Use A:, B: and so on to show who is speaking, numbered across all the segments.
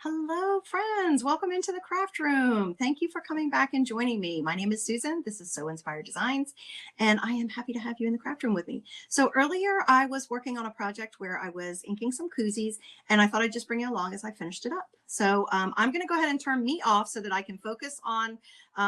A: Hello, friends. Welcome into the craft room. Thank you for coming back and joining me. My name is Susan. This is So Inspired Designs, and I am happy to have you in the craft room with me. So earlier, I was working on a project where I was inking some koozies, and I thought I'd just bring you along as I finished it up. So I'm going to go ahead and turn me off so that I can focus on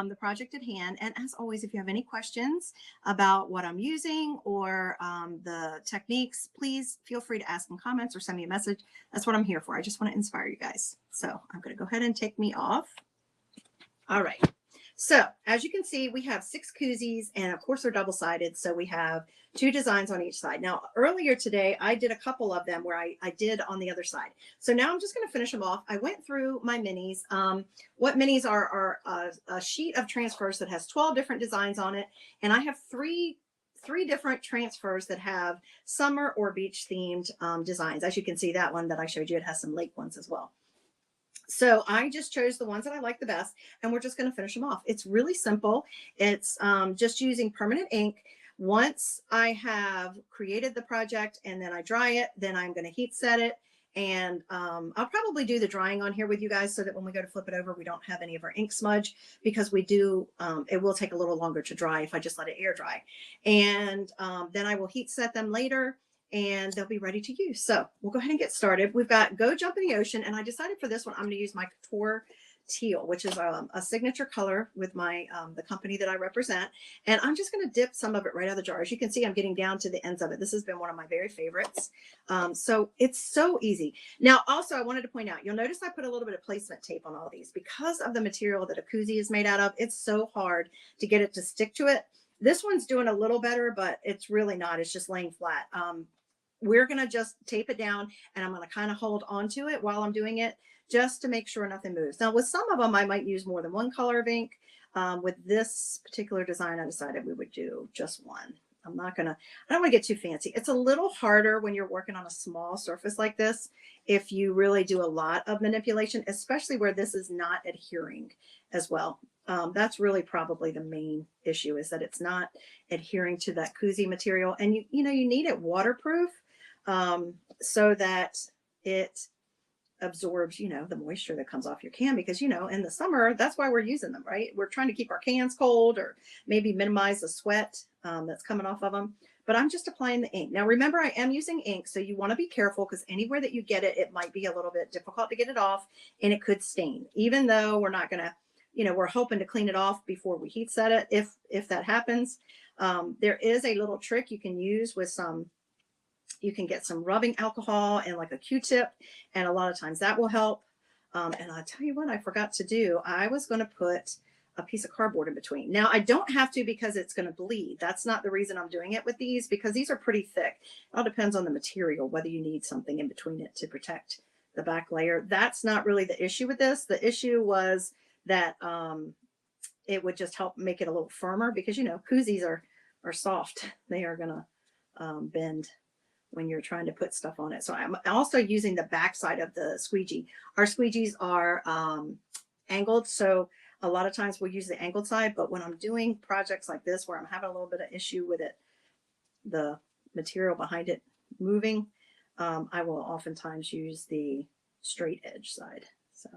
A: the project at hand. And as always, if you have any questions about what I'm using or the techniques, please feel free to ask in comments or send me a message. That's what I'm here for. I just want to inspire you guys. So I'm going to go ahead and take me off. All right. So as you can see, we have 6 koozies, and of course they're double-sided. So we have 2 designs on each side. Now, earlier today, I did a couple of them where I did on the other side. So now I'm just going to finish them off. I went through my minis. What minis are a sheet of transfers that has 12 different designs on it. And I have three different transfers that have summer or beach themed designs. As you can see, that one that I showed you, it has some lake ones as well. So I just chose the ones that I like the best, and we're just going to finish them off. It's really simple. It's just using permanent ink. Once I have created the project and then I dry it, then I'm going to heat set it. And I'll probably do the drying on here with you guys so that when we go to flip it over, we don't have any of our ink smudge, because we do, it will take a little longer to dry if I just let it air dry. And then I will heat set them later, and they'll be ready to use. So we'll go ahead and get started. We've got Go Jump in the Ocean, and I decided for this one, I'm going to use my Couture Teal, which is a signature color with my the company that I represent. And I'm just going to dip some of it right out of the jar. As you can see, I'm getting down to the ends of it. This has been one of my very favorites. So it's so easy. Now, also, I wanted to point out, you'll notice I put a little bit of placement tape on all these because of the material that a koozie is made out of. It's so hard to get it to stick to it. This one's doing a little better, but it's really not. It's just laying flat. We're going to just tape it down, and I'm going to kind of hold on to it while I'm doing it just to make sure nothing moves. Now, with some of them, I might use more than one color of ink. With this particular design, I decided we would do just one. I don't want to get too fancy. It's a little harder when you're working on a small surface like this if you really do a lot of manipulation, especially where this is not adhering as well. That's really probably the main issue, is that it's not adhering to that koozie material. And you need it waterproof so that it absorbs, the moisture that comes off your can, because, in the summer, that's why we're using them, right? We're trying to keep our cans cold, or maybe minimize the sweat that's coming off of them. But I'm just applying the ink. Now, remember, I am using ink, so you want to be careful, because anywhere that you get it, it might be a little bit difficult to get it off, and it could stain, even though we're not going to, we're hoping to clean it off before we heat set it. If that happens, there is a little trick you can use with you can get some rubbing alcohol and like a Q-tip, and a lot of times that will help. And I'll tell you what I forgot to do. I was going to put a piece of cardboard in between. Now, I don't have to, because it's going to bleed. That's not the reason I'm doing it with these, because these are pretty thick. It all depends on the material, whether you need something in between it to protect the back layer. That's not really the issue with this. The issue was that it would just help make it a little firmer, because, koozies are soft. They are going to bend when you're trying to put stuff on it. So I'm also using the back side of the squeegee. Our squeegees are angled, so a lot of times we'll use the angled side, but when I'm doing projects like this where I'm having a little bit of issue with it, the material behind it moving, I will oftentimes use the straight edge side. So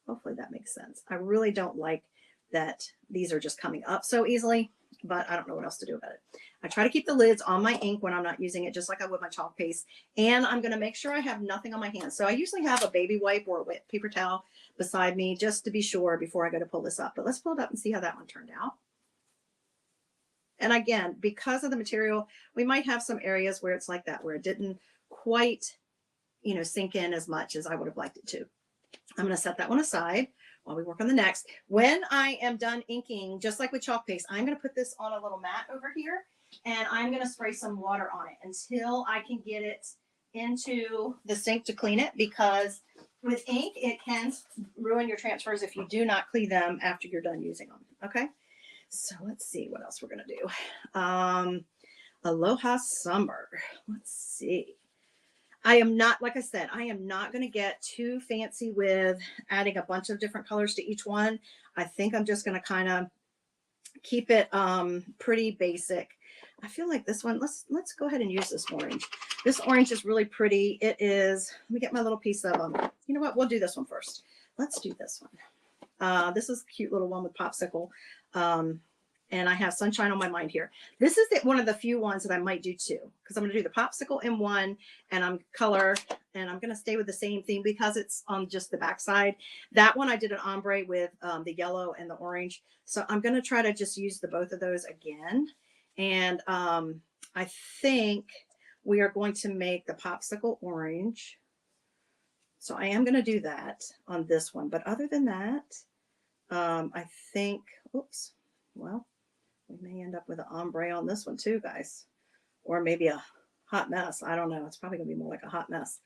A: hopefully that makes sense. I really don't like that these are just coming up so easily, but I don't know what else to do about it. I try to keep the lids on my ink when I'm not using it, just like I would my chalk paste. And I'm going to make sure I have nothing on my hands. So I usually have a baby wipe or a wet paper towel beside me, just to be sure before I go to pull this up. But let's pull it up and see how that one turned out. And again, because of the material, we might have some areas where it's like that, where it didn't quite, sink in as much as I would have liked it to. I'm going to set that one aside while we work on the next. When I am done inking, just like with chalk paste, I'm going to put this on a little mat over here, and I'm going to spray some water on it until I can get it into the sink to clean it, because with ink, it can ruin your transfers if you do not clean them after you're done using them. Okay. So let's see what else we're going to do. Aloha Summer. Let's see. I am not, like I said, I am not going to get too fancy with adding a bunch of different colors to each one. I think I'm just going to kind of keep it pretty basic. I feel like this one, let's go ahead and use this orange. This orange is really pretty. It is, let me get my little piece of you know what, we'll do this one first. Let's do this one. This is a cute little one with popsicle. And I have sunshine on my mind here. This is one of the few ones that I might do two, because I'm going to do the popsicle in one, and I'm color, and I'm going to stay with the same theme because it's on just the back side. That one I did an ombre with the yellow and the orange. So I'm going to try to just use the both of those again. And I think we are going to make the popsicle orange. So I am going to do that on this one. But other than that, I think, oops, well, we may end up with an ombre on this one too, guys. Or maybe a hot mess. I don't know. It's probably going to be more like a hot mess.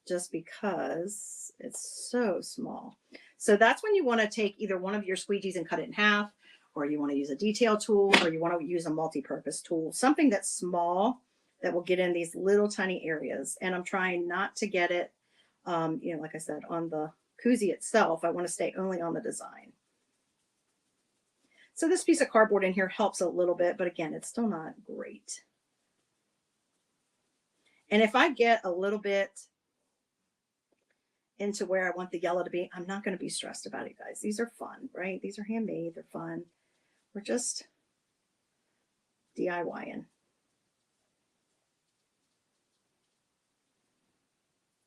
A: Just because it's so small. So that's when you want to take either one of your squeegees and cut it in half, or you want to use a detail tool, or you want to use a multi-purpose tool. Something that's small that will get in these little tiny areas. And I'm trying not to get it, you know, like I said, on the koozie itself. I want to stay only on the design. So this piece of cardboard in here helps a little bit, but again, it's still not great. And if I get a little bit into where I want the yellow to be, I'm not going to be stressed about it, guys. These are fun, right? These are handmade. They're fun. We're just DIYing.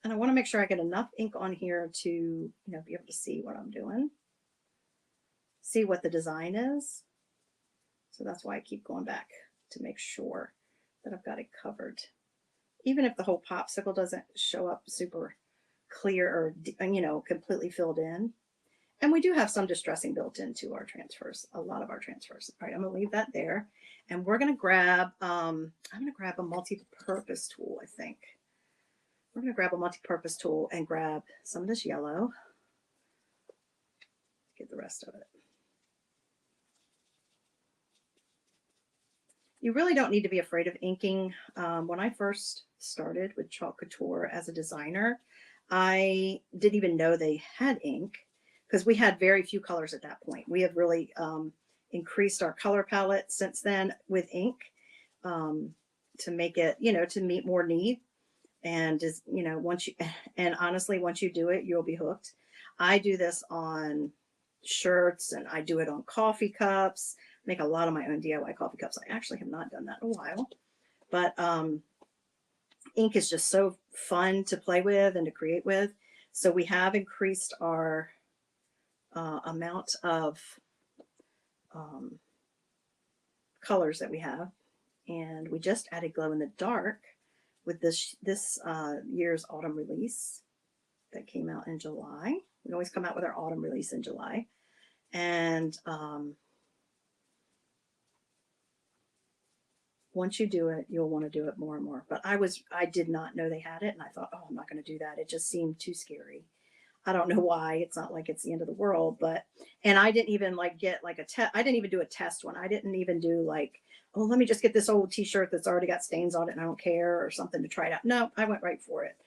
A: And I want to make sure I get enough ink on here to, you know, be able to see what I'm doing. See what the design is. So that's why I keep going back to make sure that I've got it covered. Even if the whole popsicle doesn't show up super clear or, you know, completely filled in. And we do have some distressing built into our transfers, a lot of our transfers. All right, I'm gonna leave that there. And we're gonna grab, I'm gonna grab a multi-purpose tool, I think. We're gonna grab a multi-purpose tool and grab some of this yellow. Get the rest of it. You really don't need to be afraid of inking. When I first started with Chalk Couture as a designer, I didn't even know they had ink because we had very few colors at that point. We have really increased our color palette since then with ink to make it, you know, to meet more need. And just, you know, and honestly, once you do it, you'll be hooked. I do this on shirts and I do it on coffee cups. Make a lot of my own DIY coffee cups. I actually have not done that in a while, but ink is just so fun to play with and to create with. So we have increased our amount of colors that we have, and we just added glow in the dark with this year's autumn release that came out in July. We always come out with our autumn release in July, and once you do it, you'll want to do it more and more. But I did not know they had it. And I thought, oh, I'm not going to do that. It just seemed too scary. I don't know why. It's not like it's the end of the world, but, and I didn't even like get like a test. I didn't even do a test one. I didn't even do like, oh, let me just get this old t-shirt that's already got stains on it and I don't care, or something to try it out. No, I went right for it.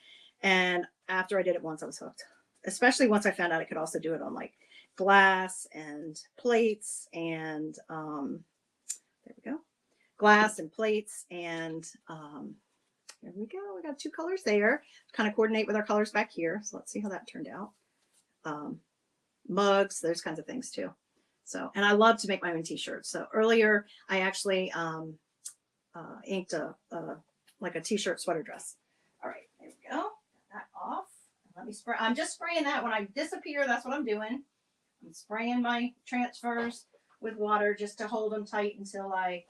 A: And after I did it once, I was hooked, especially once I found out I could also do it on like glass and plates and, there we go. Glass and plates, and there we go. We got two colors there. Kind of coordinate with our colors back here. So let's see how that turned out. Mugs, those kinds of things too. So, and I love to make my own t-shirts. So earlier I actually inked like a t-shirt sweater dress. All right, there we go. Got that off. Let me spray. I'm just spraying that when I disappear. That's what I'm doing. I'm spraying my transfers with water just to hold them tight until I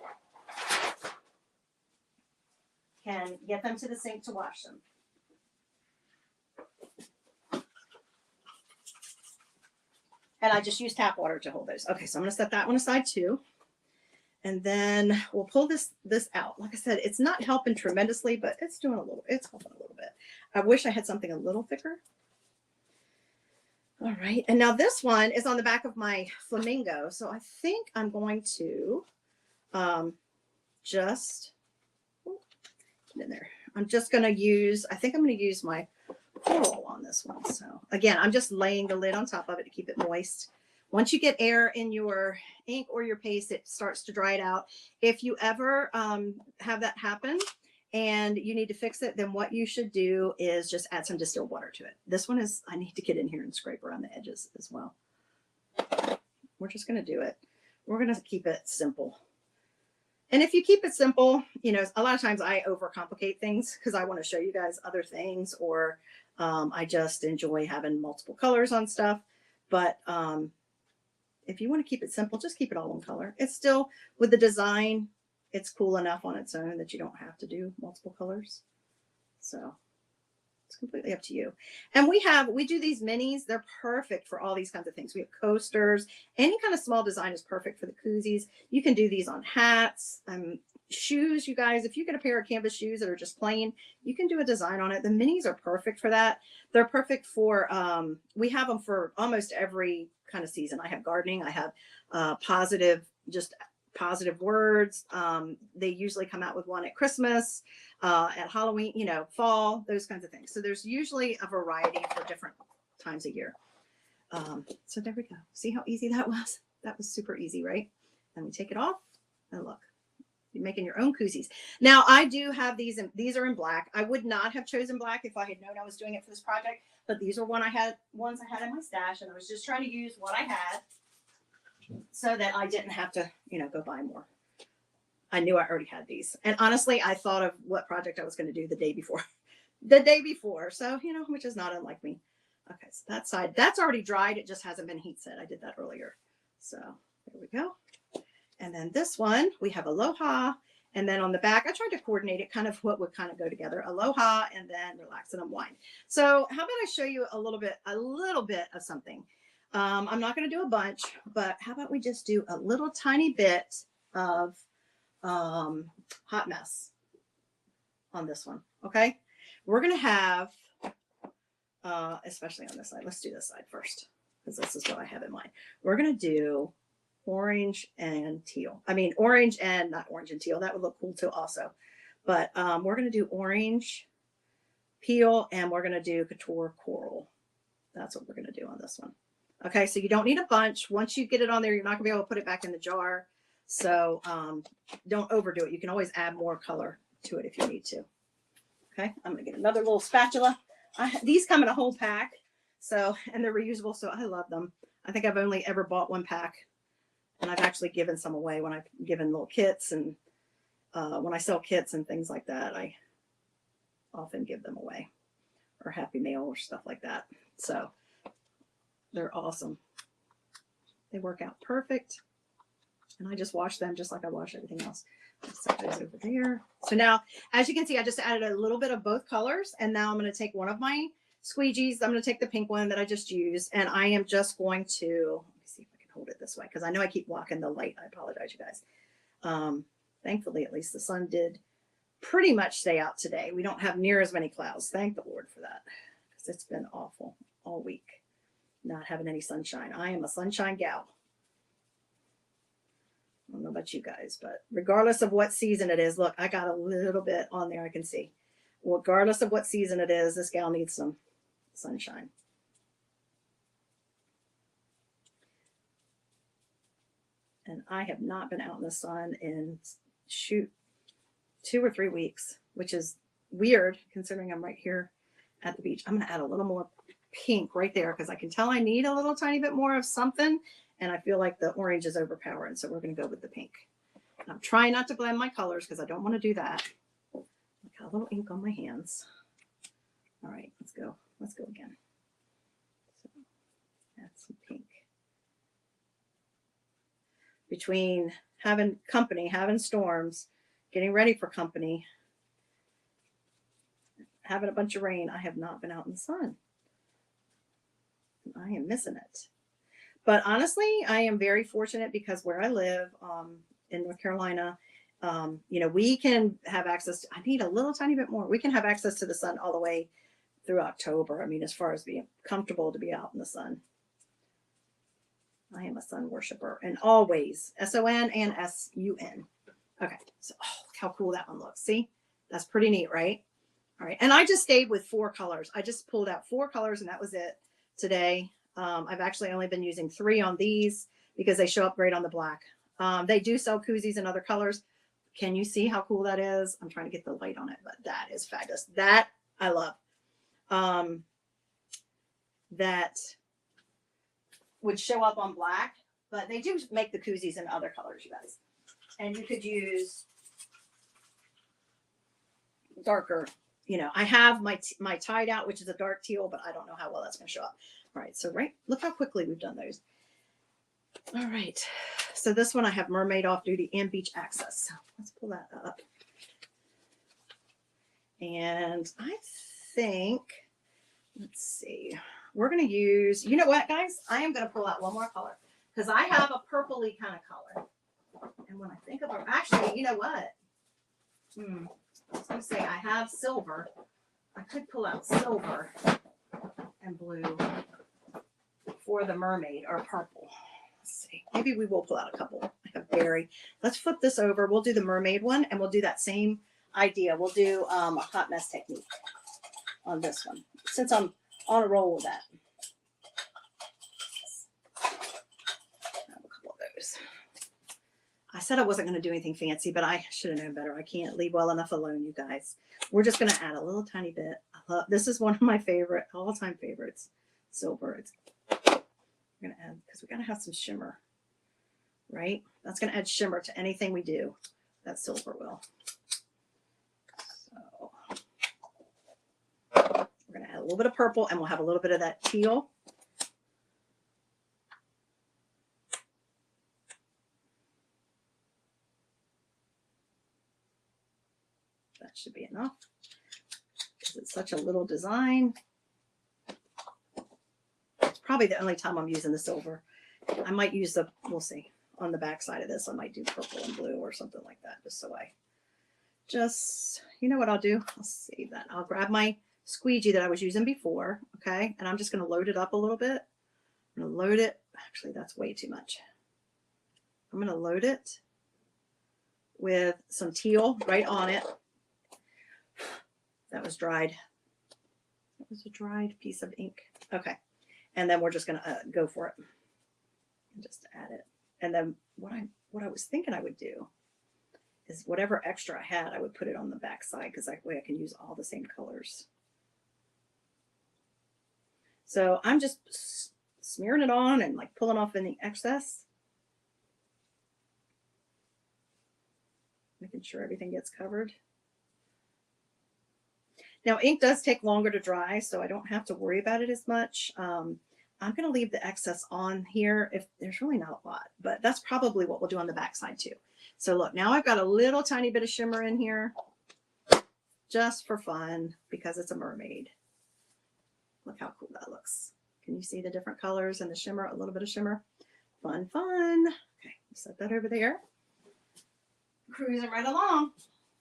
A: can get them to the sink to wash them. And I just use tap water to hold those. Okay, so I'm going to set that one aside too. And then we'll pull this out. Like I said, it's not helping tremendously, but it's doing a little, it's helping a little bit. I wish I had something a little thicker. All right, and now this one is on the back of my flamingo. So I think I'm going to just get in there. I'm just going to use, I think I'm going to use my coral on this one. So again, I'm just laying the lid on top of it to keep it moist Once you get air in your ink or your paste, it starts to dry it out. If you ever have that happen and you need to fix it, then what you should do is just add some distilled water to it. This one is, I need to get in here and scrape around the edges as well. We're just going to do it. We're going to keep it simple. And if you keep it simple, you know, a lot of times I overcomplicate things because I want to show you guys other things, or I just enjoy having multiple colors on stuff. But if you want to keep it simple, just keep it all one color. It's still, with the design, it's cool enough on its own that you don't have to do multiple colors. So it's completely up to you. And we do these minis. They're perfect for all these kinds of things. We have coasters. Any kind of small design is perfect for the koozies. You can do these on hats, shoes. You guys, if you get a pair of canvas shoes that are just plain, you can do a design on it. The minis are perfect for that. They're perfect for, we have them for almost every kind of season. I have gardening. I have positive words. They usually come out with one at Christmas, at Halloween, you know, fall, those kinds of things. So there's usually a variety for different times of year. So there we go. See how easy that was? That was super easy, right? And we take it off and look, you're making your own koozies. Now I do have these, and these are in black. I would not have chosen black if I had known I was doing it for this project, but these are ones I had in my stash, and I was just trying to use what I had so that I didn't have to, you know, go buy more. I knew I already had these. And honestly, I thought of what project I was going to do the day before. So, you know, which is not unlike me. Okay, so that side, that's already dried. It just hasn't been heat set. I did that earlier. So there we go. And then this one, we have Aloha. And then on the back, I tried to coordinate it kind of what would kind of go together. Aloha, and then relax and unwind. So how about I show you a little bit of something. I'm not going to do a bunch, but how about we just do a little tiny bit of hot mess on this one. Okay. We're going to have, especially on this side, let's do this side first, because this is what I have in mind. We're going to do orange and teal. I mean, orange and not orange and teal. That would look cool too also. But we're going to do orange peel, and we're going to do couture coral. That's what we're going to do on this one. Okay, so you don't need a bunch. Once you get it on there, you're not gonna be able to put it back in the jar. So don't overdo it. You can always add more color to it if you need to. Okay, I'm gonna get another little spatula. These come in a whole pack, so, and they're reusable, so I love them. I think I've only ever bought one pack, and I've actually given some away when I've given little kits, and when I sell kits and things like that, I often give them away, or Happy Mail or stuff like that. So they're awesome. They work out perfect. And I just wash them just like I wash everything else. Set those over there. So now, as you can see, I just added a little bit of both colors. And now I'm going to take one of my squeegees. I'm going to take the pink one that I just used. And I am just going to, let me see if I can hold it this way, because I know I keep blocking the light. I apologize, you guys. Thankfully, at least the sun did pretty much stay out today. We don't have near as many clouds. Thank the Lord for that, because it's been awful all week. Not having any sunshine. I am a sunshine gal. I don't know about you guys, but regardless of what season it is, look, I got a little bit on there I can see. Regardless of what season it is, this gal needs some sunshine. And I have not been out in the sun in, shoot, 2 or 3 weeks, which is weird considering I'm right here at the beach. I'm going to add a little more pink right there because I can tell I need a little tiny bit more of something, and I feel like the orange is overpowering, so we're going to go with the pink. And I'm trying not to blend my colors because I don't want to do that. I got a little ink on my hands. All right, let's go again. So add some pink. Between having company, having storms, getting ready for company, having a bunch of rain, I have not been out in the sun. I am missing it. But honestly, I am very fortunate because where I live in North Carolina, you know, we can have access to, I need a little tiny bit more. We can have access to the sun all the way through October. I mean, as far as being comfortable to be out in the sun. I am a sun worshiper, and always S-O-N and S-U-N. Okay, so look how cool that one looks. See, that's pretty neat, right? All right, and I just stayed with 4 colors. I just pulled out 4 colors, and that was it today. I've actually only been using 3 on these because they show up great on the black. They do sell koozies in other colors. Can you see how cool that is? I'm trying to get the light on it, but that is fabulous. That I love. That would show up on black, but they do make the koozies in other colors, you guys. And you could use darker, you know, I have my tied out, which is a dark teal, but I don't know how well that's going to show up. All right. So, look how quickly we've done those. All right. So this one I have mermaid, off duty, and beach access. So let's pull that up. And I think, let's see, we're going to use, you know what, guys? I am going to pull out one more color because I have a purpley kind of color. And when I think of it, actually, you know what? I was going to say I have silver. I could pull out silver and blue for the mermaid, or purple. Let's see. Maybe we will pull out a couple. I have berry. Let's flip this over. We'll do the mermaid one, and we'll do that same idea. We'll do a hot mess technique on this one, since I'm on a roll with that. I have a couple of those. I said I wasn't going to do anything fancy, but I should have known better. I can't leave well enough alone, you guys. We're just going to add a little tiny bit. This is one of my favorite, all-time favorites, silver. We're going to add, because we're going to have some shimmer, right? That's going to add shimmer to anything we do. That silver will. So we're going to add a little bit of purple, and we'll have a little bit of that teal. That should be enough because it's such a little design. It's probably the only time I'm using the silver. I might use the, we'll see, on the back side of this. I might do purple and blue or something like that, just so you know what I'll do? I'll save that. I'll grab my squeegee that I was using before, okay? And I'm just going to load it up a little bit. I'm going to load it. Actually, that's way too much. I'm going to load it with some teal right on it. That was dried. That was a dried piece of ink. Okay. And then we're just going to go for it and just add it. And then what I was thinking I would do is whatever extra I had, I would put it on the back side, because that way I can use all the same colors. So I'm just smearing it on and like pulling off any excess. Making sure everything gets covered. Now, ink does take longer to dry, so I don't have to worry about it as much. I'm going to leave the excess on here if there's really not a lot, but that's probably what we'll do on the back side too. So look, now I've got a little tiny bit of shimmer in here just for fun because it's a mermaid. Look how cool that looks. Can you see the different colors and the shimmer, a little bit of shimmer? Fun, fun. Okay, set that over there. Cruising right along.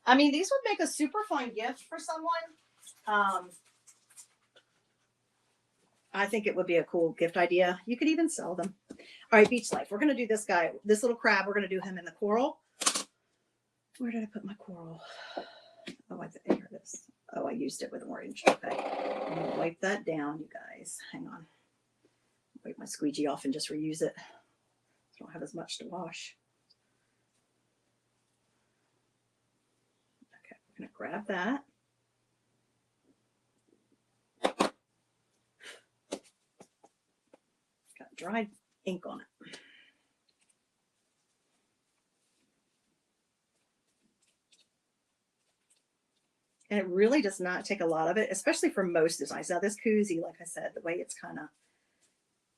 A: I mean, these would make a super fun gift for someone. I think it would be a cool gift idea. You could even sell them. All right, beach life. We're going to do this guy, this little crab. We're going to do him in the coral. Where did I put my coral? Oh, here it is. Oh, I used it with orange. Okay. I'm going to wipe that down, you guys. Hang on. Wipe my squeegee off and just reuse it. I don't have as much to wash. Okay, I'm going to grab that. Got dried ink on it. And it really does not take a lot of it, especially for most designs. Now this koozie, like I said, the way it's kind of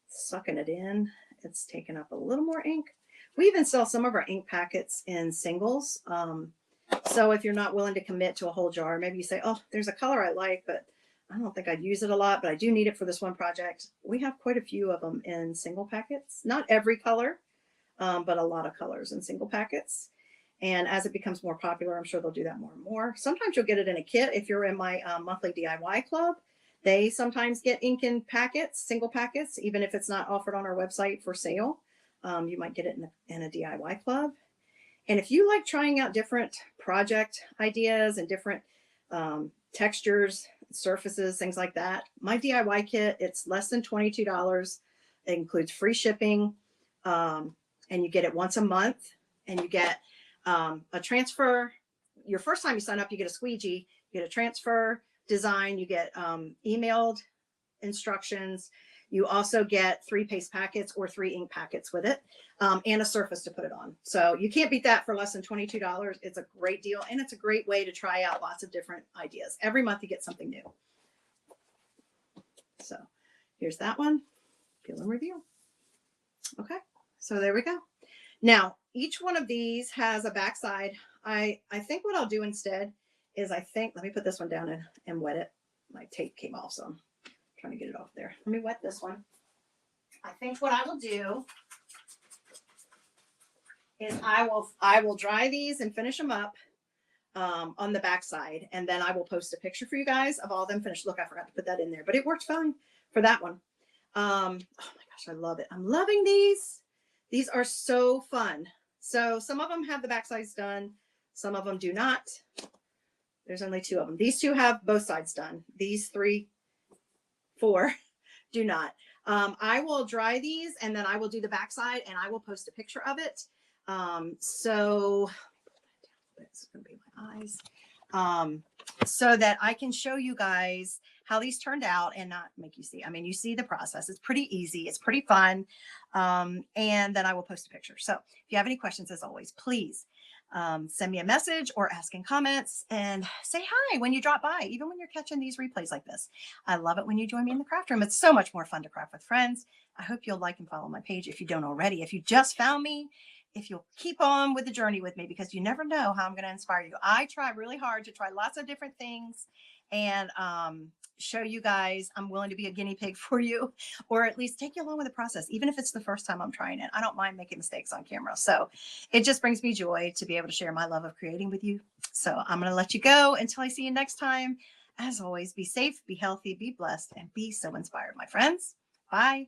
A: sucking it in, it's taking up a little more ink. We even sell some of our ink packets in singles. So if you're not willing to commit to a whole jar, maybe you say, oh, there's a color I like, but I don't think I'd use it a lot, but I do need it for this one project. We have quite a few of them in single packets. Not every color, but a lot of colors in single packets. And as it becomes more popular, I'm sure they'll do that more and more. Sometimes you'll get it in a kit. If you're in my monthly DIY club, they sometimes get ink in packets, single packets, even if it's not offered on our website for sale. You might get it in a DIY club. And if you like trying out different project ideas and different textures, surfaces, things like that, my DIY kit, it's less than $22. It includes free shipping, and you get it once a month, and you get a transfer. Your first time you sign up, you get a squeegee, you get a transfer design, you get emailed instructions. You also get 3 paste packets or 3 ink packets with it, and a surface to put it on. So you can't beat that for less than $22. It's a great deal, and it's a great way to try out lots of different ideas. Every month you get something new. So here's that one. Peel and review. Okay, so there we go. Now, each one of these has a backside. I think what I'll do instead is let me put this one down and wet it. My tape came off, so I'm trying to get it off there. Let me wet this one. I think what I will do is I will dry these and finish them up on the backside, and then I will post a picture for you guys of all of them finished. Look, I forgot to put that in there, but it worked fine for that one. Oh my gosh, I love it. I'm loving these. These are so fun. So some of them have the backsides done. Some of them do not. There's only 2 of them. These 2 have both sides done. These 3, 4 do not. I will dry these, and then I will do the backside, and I will post a picture of it. So it's going to be my eyes. So that I can show you guys how these turned out and not make you see. I mean, you see the process. It's pretty easy. It's pretty fun. And then I will post a picture. So if you have any questions, as always, please send me a message or ask in comments, and say hi when you drop by, even when you're catching these replays like this. I love it when you join me in the craft room. It's so much more fun to craft with friends. I hope you'll like and follow my page if you don't already. If you just found me, if you'll keep on with the journey with me, because you never know how I'm going to inspire you. I try really hard to try lots of different things and show you guys I'm willing to be a guinea pig for you, or at least take you along with the process. Even if it's the first time I'm trying it, I don't mind making mistakes on camera. So it just brings me joy to be able to share my love of creating with you. So I'm going to let you go until I see you next time. As always, be safe, be healthy, be blessed, and be so inspired, my friends. Bye.